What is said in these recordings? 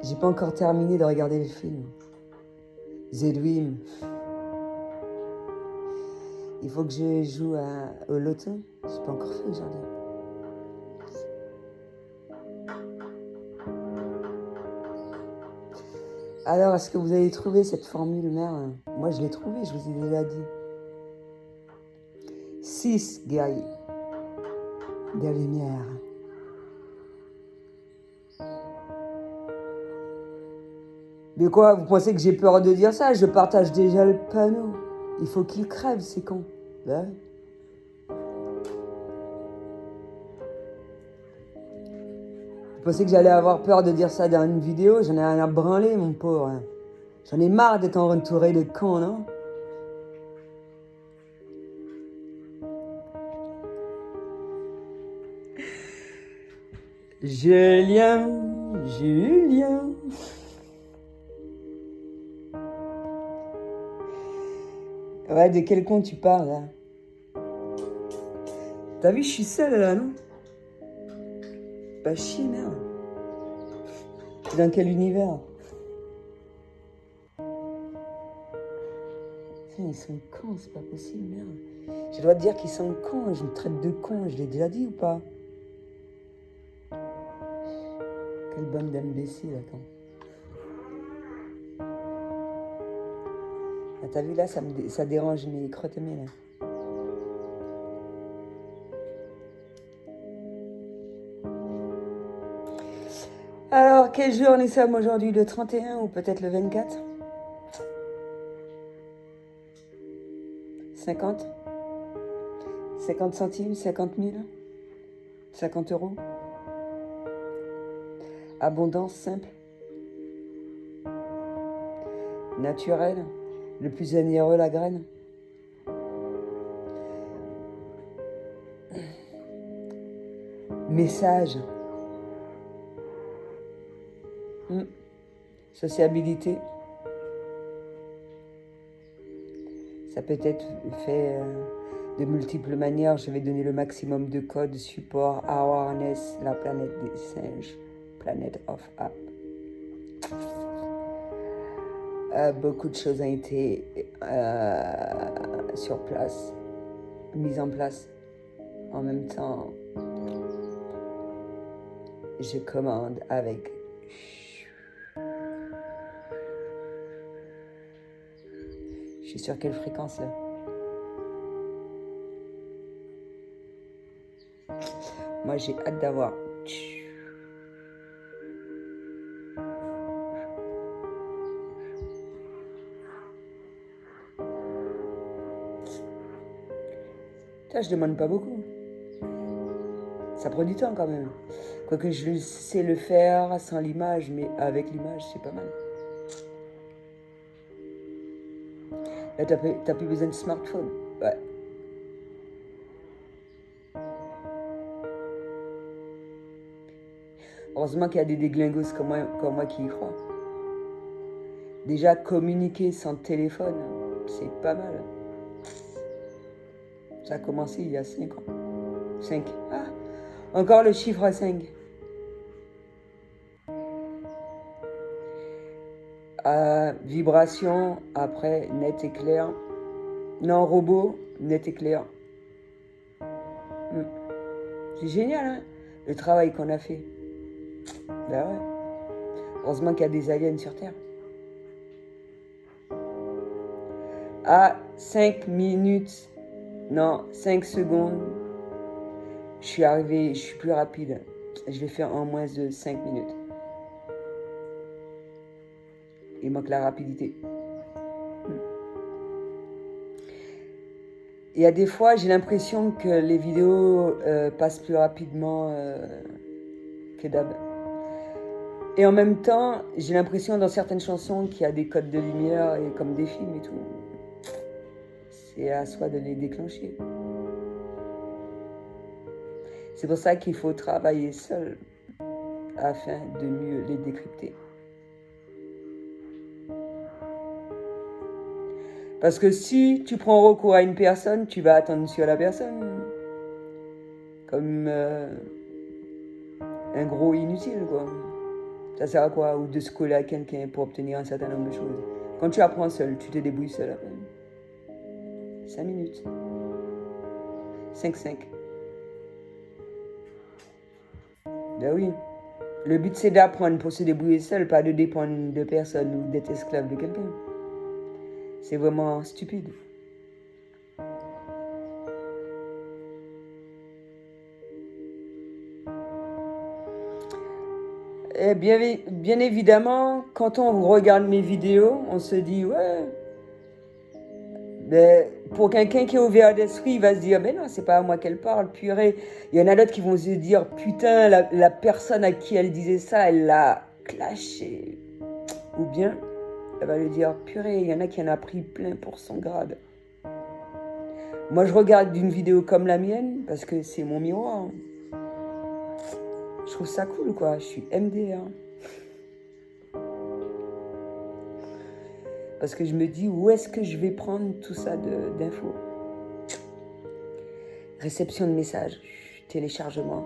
J'ai pas encore terminé de regarder le film. Zedwim. Il faut que je joue au loto. J'ai pas encore fait aujourd'hui. Alors, est-ce que vous avez trouvé cette formule, mère? Moi, je l'ai trouvée, je vous ai déjà dit. 6 guerriers de lumière. Mais quoi, vous pensez que j'ai peur de dire ça? Je partage déjà le panneau. Il faut qu'il crève, c'est con. Bah oui. Vous pensez que j'allais avoir peur de dire ça dans une vidéo? J'en ai rien à branler, mon pauvre. J'en ai marre d'être entouré de cons, non? Julien. Ouais, de quel con tu parles, là? T'as vu, je suis seule, là, non? Pas chier, merde. T'es dans quel univers? Putain, ils sont cons, c'est pas possible, merde. Je dois te dire qu'ils sont cons, je me traite de con, je l'ai déjà dit ou pas? Quelle bande d'imbéciles, attends. Ah, t'as vu là, ça dérange mes crotte-mets là. Alors, quel jour nous sommes aujourd'hui? Le 31 ou peut-être le 24? 50? 50 centimes? 50 000? 50 euros? Abondance simple? Naturelle? Le plus onéreux, la graine? Message? Sociabilité? Ça peut être fait de multiples manières. Je vais donner le maximum de codes, support, awareness, la planète des singes, Planet of App. Beaucoup de choses ont été sur place, mises en place. En même temps, je commande avec. Je suis sur quelle fréquence là? Moi j'ai hâte d'avoir. Ça, je demande pas beaucoup. Ça prend du temps quand même. Quoique je sais le faire sans l'image, mais avec l'image, c'est pas mal. Là, t'as plus besoin de smartphone. Ouais. Heureusement qu'il y a des déglingos comme moi qui y croient. Déjà, communiquer sans téléphone, c'est pas mal. Ça a commencé il y a 5 ans. 5. Ah, encore le chiffre 5. Vibration, après, net et clair. Non, robot, net et clair. C'est génial, hein, le travail qu'on a fait. Ben ouais. Heureusement qu'il y a des aliens sur Terre. À 5 minutes, non, 5 secondes, je suis arrivé, je suis plus rapide. Je l'ai fait en moins de 5 minutes. Il manque la rapidité. Il y a des fois, j'ai l'impression que les vidéos passent plus rapidement que d'hab. Et en même temps, j'ai l'impression dans certaines chansons qu'il y a des codes de lumière, et comme des films et tout. C'est à soi de les déclencher. C'est pour ça qu'il faut travailler seul afin de mieux les décrypter. Parce que si tu prends recours à une personne, tu vas attendre sur la personne. Comme un gros inutile, quoi. Ça sert à quoi? Ou de se coller à quelqu'un pour obtenir un certain nombre de choses. Quand tu apprends seul, tu te débrouilles seul après. 5 minutes. 5-5. Ben oui. Le but, c'est d'apprendre pour se débrouiller seul, pas de dépendre de personne ou d'être esclave de quelqu'un. C'est vraiment stupide. Et bien évidemment, quand on regarde mes vidéos, on se dit, ouais, ben, pour quelqu'un qui est ouvert d'esprit, il va se dire, ben non, c'est pas à moi qu'elle parle, purée. Il y en a d'autres qui vont se dire, putain, la personne à qui elle disait ça, elle l'a clashé. Ou bien, elle va lui dire, purée, il y en a qui en a pris plein pour son grade. Moi, je regarde une vidéo comme la mienne, parce que c'est mon miroir. Je trouve ça cool, quoi. Je suis MDR. Parce que je me dis, où est-ce que je vais prendre tout ça d'infos? Réception de messages, téléchargement.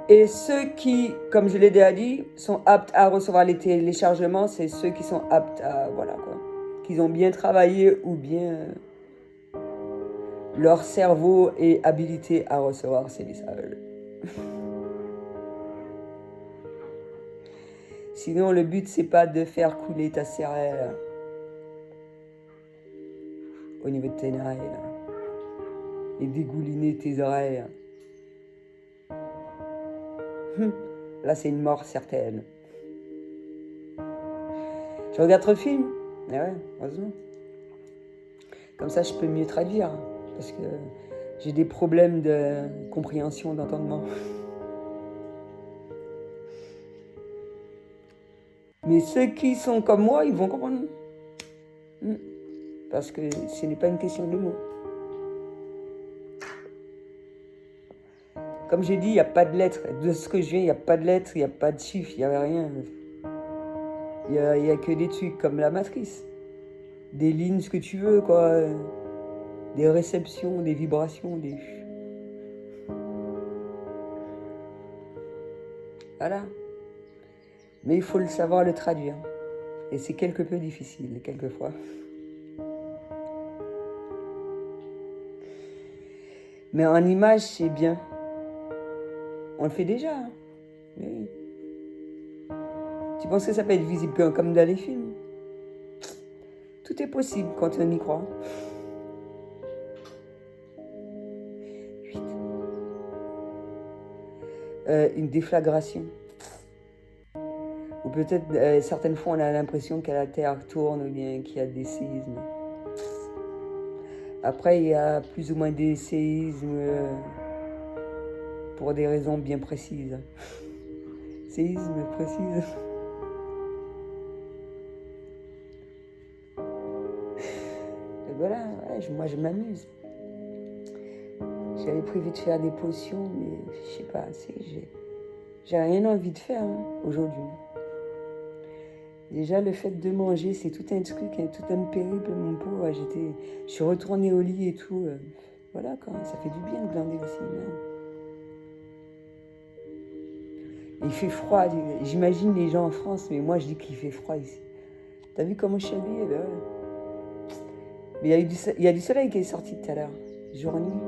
Et ceux qui, comme je l'ai déjà dit, sont aptes à recevoir les téléchargements, c'est ceux qui sont aptes à, voilà quoi, qu'ils ont bien travaillé ou bien leur cerveau est habilité à recevoir ces messages. Sinon, le but, c'est pas de faire couler ta cervelle au niveau de tes oreilles et dégouliner tes oreilles. Là, c'est une mort certaine. Je regarde trop de films. Ah ouais, heureusement. Comme ça, je peux mieux traduire. Parce que j'ai des problèmes de compréhension, d'entendement. Mais ceux qui sont comme moi, ils vont comprendre. Parce que ce n'est pas une question de mots. Comme j'ai dit, il n'y a pas de lettres. De ce que je viens, il n'y a pas de lettres, il n'y a pas de chiffres, il n'y a rien. Il n'y a que des trucs comme la matrice. Des lignes, ce que tu veux, quoi. Des réceptions, des vibrations, des... Voilà. Mais il faut le savoir le traduire. Et c'est quelque peu difficile, quelquefois. Mais en image, c'est bien. On le fait déjà. Hein. Oui. Tu penses que ça peut être visible comme dans les films? Tout est possible quand on y croit. 8. Une déflagration. Ou peut-être certaines fois on a l'impression que la Terre tourne ou bien qu'il y a des séismes. Après il y a plus ou moins des séismes pour des raisons bien précises. Séisme précise. Et voilà, ouais, moi je m'amuse. J'avais prévu de faire des potions, mais je sais pas, j'ai rien envie de faire hein, aujourd'hui. Déjà, le fait de manger, c'est tout un truc, hein, tout un périple, mon pauvre. Je suis retournée au lit et tout. Voilà, quoi, ça fait du bien de glander aussi. Hein. Il fait froid, j'imagine les gens en France, mais moi je dis qu'il fait froid ici. T'as vu comment je suis habillée? Ben ouais. Mais il y a du soleil qui est sorti tout à l'heure, jour-nuit.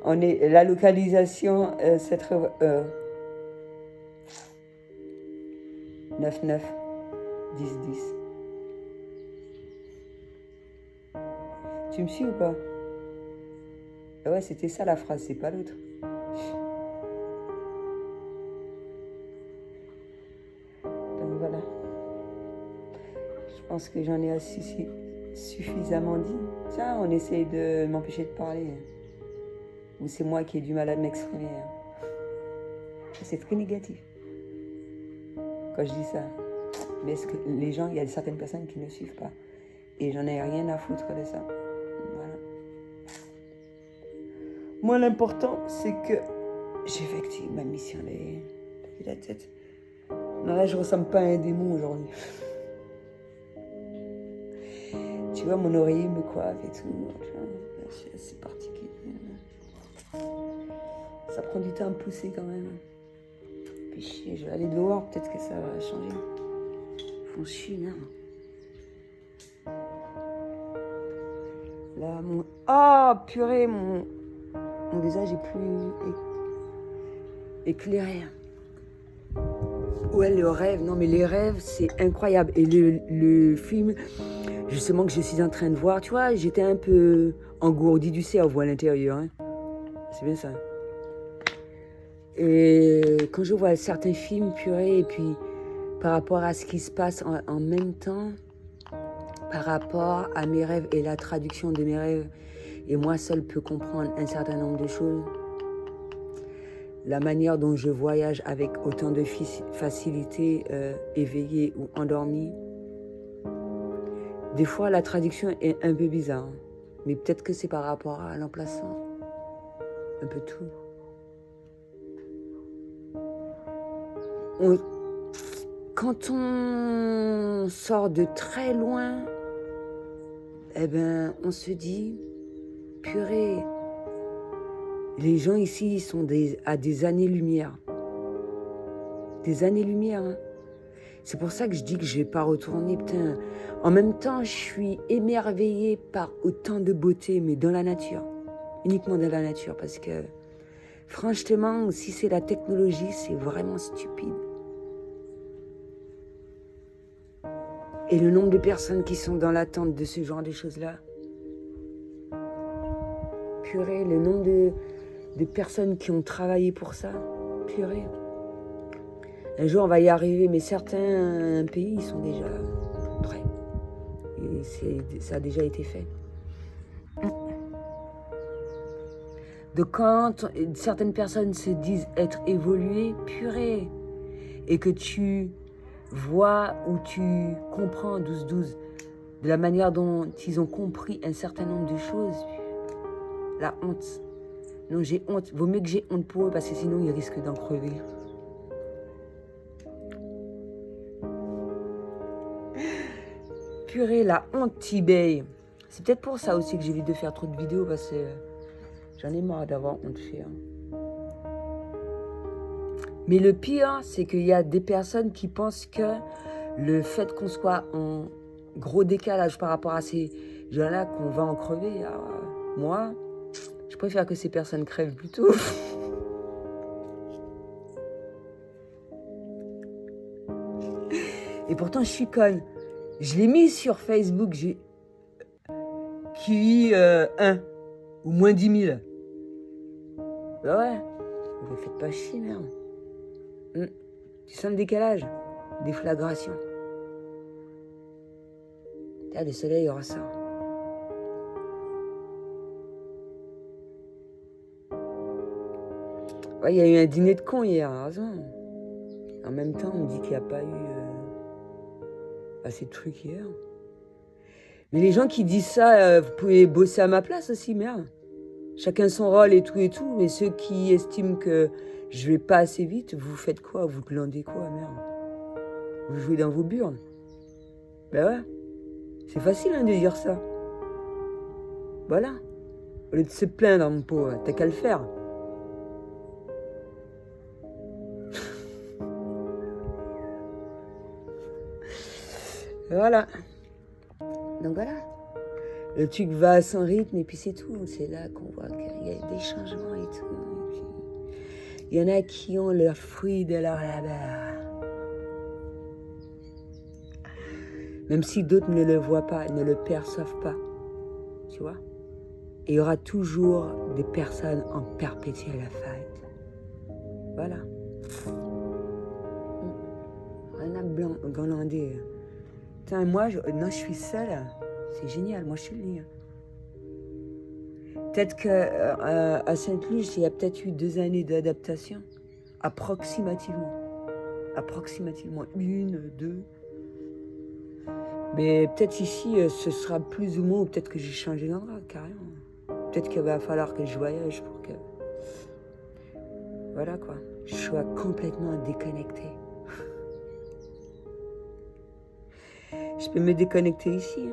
La localisation, c'est 9-9, 10-10. Tu me suis ou pas? Ouais, c'était ça la phrase, c'est pas l'autre. Donc voilà. Je pense que j'en ai assez suffisamment dit. Tiens, on essaye de m'empêcher de parler. Ou c'est moi qui ai du mal à m'exprimer. C'est très négatif quand je dis ça. Mais est-ce que les gens, il y a certaines personnes qui ne suivent pas. Et j'en ai rien à foutre de ça. Voilà. Moi, l'important, c'est que j'effectue ma mission. T'as vu la tête? Non, là, je ressemble pas à un démon aujourd'hui. tu vois, mon oreiller me coiffe et tout. C'est particulier. Ça prend du temps à pousser quand même. Puis chier, je vais aller dehors, peut-être que ça va changer. Ils font chier, merde. Là, mon... Oh, purée, mon visage est plus éclairé. Ouais, le rêve. Non, mais les rêves, c'est incroyable. Et le film, justement, que je suis en train de voir, tu vois, j'étais un peu engourdi du cerveau à l'intérieur. Hein. C'est bien ça. Et quand je vois certains films, purée, et puis par rapport à ce qui se passe en même temps, par rapport à mes rêves et la traduction de mes rêves, et moi seul peux comprendre un certain nombre de choses, la manière dont je voyage avec autant de facilité, éveillé ou endormi, des fois la traduction est un peu bizarre, mais peut-être que c'est par rapport à l'emplacement, un peu tout. Quand on sort de très loin, eh ben, on se dit, purée, les gens ici ils sont à des années-lumière. Des années-lumière. Hein. C'est pour ça que je dis que je vais pas retourner. Putain. En même temps, je suis émerveillée par autant de beauté, mais dans la nature. Uniquement dans la nature. Parce que, franchement, si c'est la technologie, c'est vraiment stupide. Et le nombre de personnes qui sont dans l'attente de ce genre de choses-là. Purée, le nombre de personnes qui ont travaillé pour ça. Purée. Un jour, on va y arriver, mais certains pays, ils sont déjà prêts. Et ça a déjà été fait. Donc quand certaines personnes se disent être évoluées, purée, et que tu vois ou tu comprends 12-12 de la manière dont ils ont compris un certain nombre de choses, la honte. Non, j'ai honte. Vaut mieux que j'ai honte pour eux parce que sinon ils risquent d'en crever. Purée, la honte t'ébeye. C'est peut-être pour ça aussi que j'évite de faire trop de vidéos parce que j'en ai marre d'avoir honte fait. Hein. Mais le pire, c'est qu'il y a des personnes qui pensent que le fait qu'on soit en gros décalage par rapport à ces gens-là, qu'on va en crever. Alors, moi, je préfère que ces personnes crèvent plutôt. Et pourtant, je suis conne. Je l'ai mis sur Facebook, j'ai qui 1 ou moins 10 000. Bah ouais, vous faites pas chier, merde. Tu sens le décalage, déflagration. Là, le soleil ressort. Ouais, il y a eu un dîner de cons hier, heureusement. En même temps, on me dit qu'il n'y a pas eu assez de trucs hier. Mais les gens qui disent ça, vous pouvez bosser à ma place aussi, merde. Chacun son rôle et tout. Mais ceux qui estiment que je vais pas assez vite, vous faites quoi? Vous glandez quoi, merde? Vous jouez dans vos burnes? Ben ouais. C'est facile hein, de dire ça. Voilà. Au lieu de se plaindre, mon pauvre, t'as qu'à le faire. Voilà. Donc voilà. Le truc va à son rythme et puis c'est tout. C'est là qu'on voit qu'il y a des changements et tout. Et puis, il y en a qui ont le fruit de leur labeur. Même si d'autres ne le voient pas, ne le perçoivent pas. Tu vois? Et il y aura toujours des personnes en perpétuelle fight. Voilà. Rien à glander. Putain, moi, je suis seule. C'est génial, moi je suis libre. Peut-être qu'à Sainte-Luce, il y a peut-être eu 2 années d'adaptation. Approximativement. 1, 2. Mais peut-être ici, ce sera plus ou moins, ou peut-être que j'ai changé d'endroit, carrément. Peut-être qu'il va falloir que je voyage pour que... Voilà quoi, je sois complètement déconnectée. Je peux me déconnecter ici.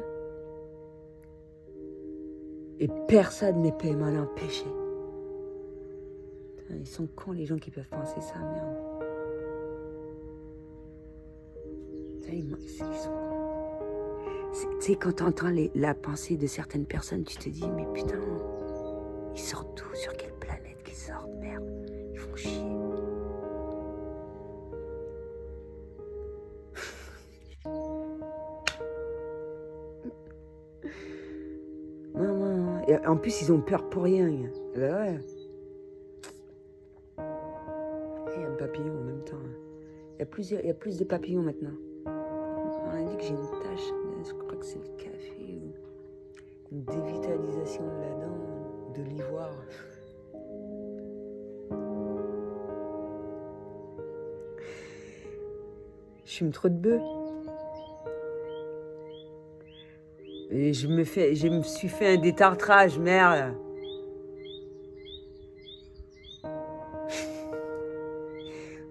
Et personne ne peut m'en empêcher. Putain, ils sont cons les gens qui peuvent penser ça, merde. Putain, ils sont cons. Tu sais, quand t'entends la pensée de certaines personnes, tu te dis, mais putain, ils sortent d'où? Sur quelle planète qu'ils sortent? Merde, ils font chier. Non. Et en plus, ils ont peur pour rien. Ben ouais. Il y a un papillon en même temps. Il y a plus de papillons maintenant. On a dit que j'ai une tache. Je crois que c'est le café. Une dévitalisation de la dent, de l'ivoire. Je fume trop de bœufs. Et je me suis fait un détartrage, merde.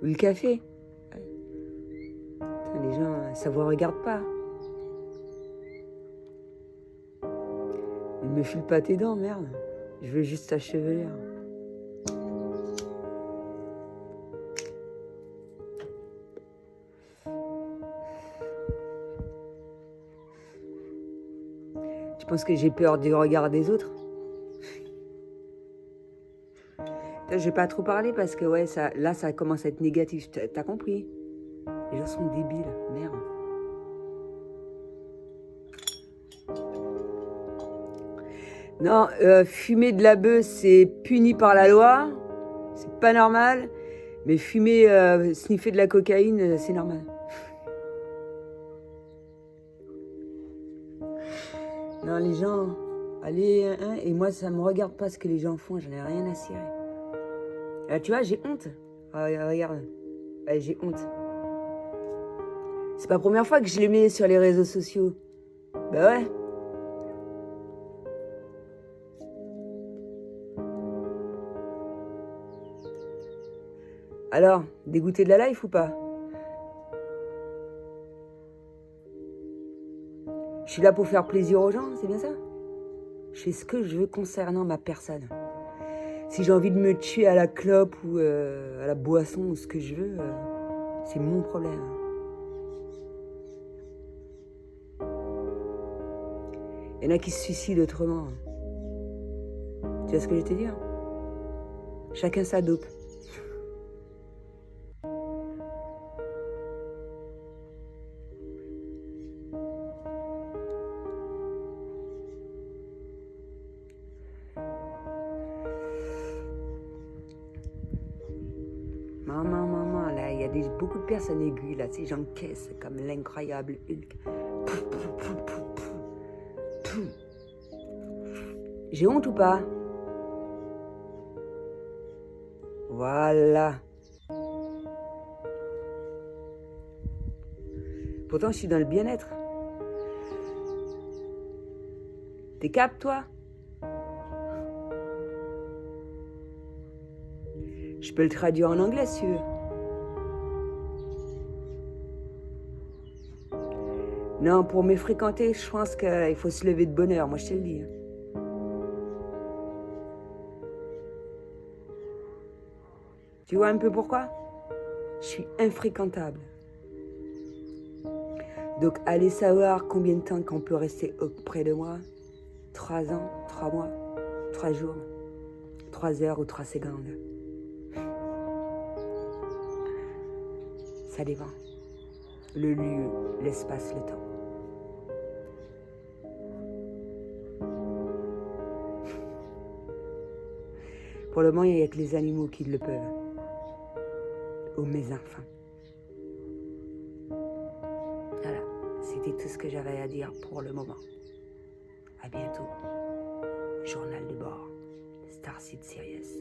Ou le café. Putain, les gens, ça vous regarde pas. Il me file pas tes dents, merde. Je veux juste ta chevelure. Tu penses que j'ai peur du regard des autres? Je vais pas trop parler parce que ouais, là ça commence à être négatif. T'as compris? Les gens sont débiles, merde. Non, fumer de la bœuf, c'est puni par la loi. C'est pas normal. Mais fumer, sniffer de la cocaïne, c'est normal. Non, les gens, allez, hein, et moi ça me regarde pas ce que les gens font, j'en ai rien à cirer. Là, tu vois, j'ai honte. Ah, regarde, ouais, j'ai honte. C'est pas la première fois que je les mets sur les réseaux sociaux. Bah ouais. Alors, dégoûté de la life ou pas? Je suis là pour faire plaisir aux gens, c'est bien ça? Je fais ce que je veux concernant ma personne. Si j'ai envie de me tuer à la clope ou à la boisson ou ce que je veux, c'est mon problème. Il y en a qui se suicident autrement. Tu vois ce que je veux te dire? Chacun sa dope. Maman, là, il y a beaucoup de personnes aiguës, là, tu sais, j'encaisse comme l'incroyable Hulk. J'ai honte ou pas? Voilà. Pourtant, je suis dans le bien-être. T'es cap, toi? Je peux le traduire en anglais, si tu veux. Non, pour me fréquenter, je pense qu'il faut se lever de bonne heure, moi je te le dis. Tu vois un peu pourquoi? Je suis infréquentable. Donc, allez savoir combien de temps qu'on peut rester auprès de moi. 3 ans, 3 mois, 3 jours, 3 heures ou 3 secondes. Ça dépend. Le lieu, l'espace, le temps. Pour le moment, il n'y a que les animaux qui le peuvent. Ou mes enfants. Voilà, c'était tout ce que j'avais à dire pour le moment. À bientôt. Journal de bord. Starseed Sirius.